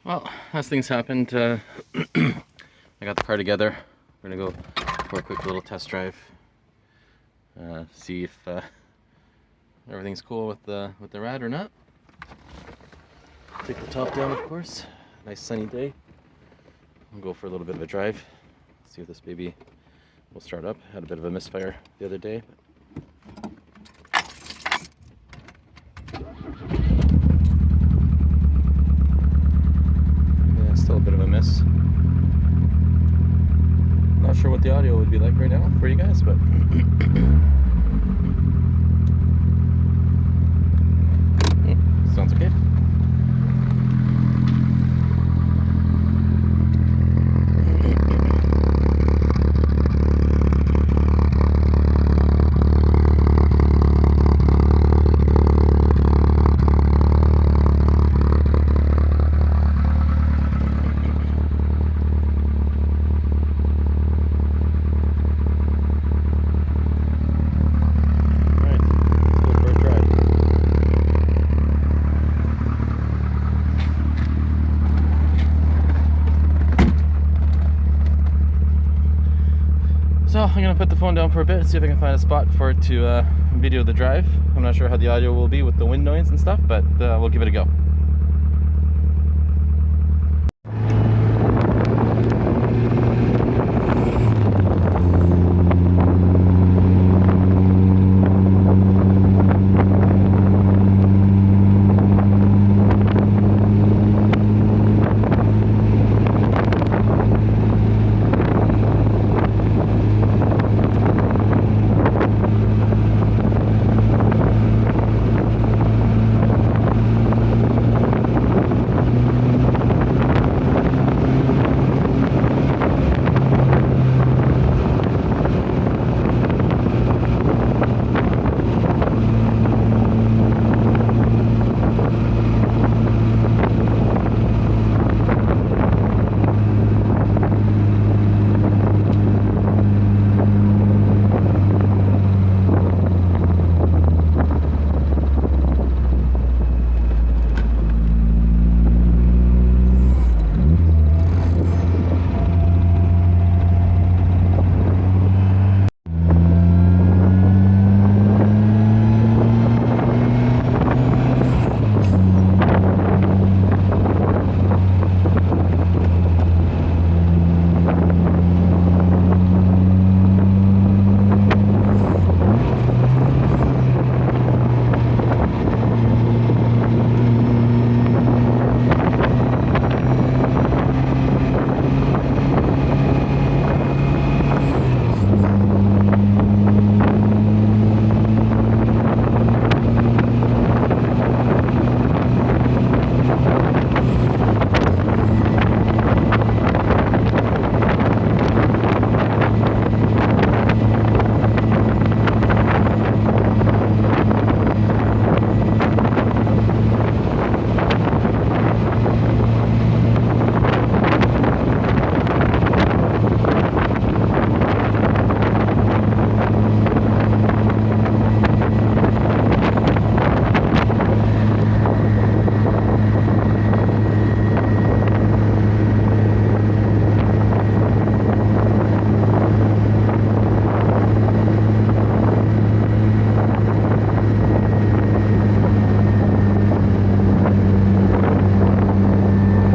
Well, as things happened, I got the car together. We're gonna go for a quick little test drive. See if everything's cool with the rad or not. Take the top down, of course. Nice sunny day. We'll go for a little bit of a drive. See if this baby will start up. Had a bit of a misfire the other day. Yeah, still a bit of a miss. Not sure what the audio would be like right now for you guys, but sounds okay. So I'm gonna put the phone down for a bit and see if I can find a spot for it to video the drive. I'm not sure how the audio will be with the wind noise and stuff, but we'll give it a go.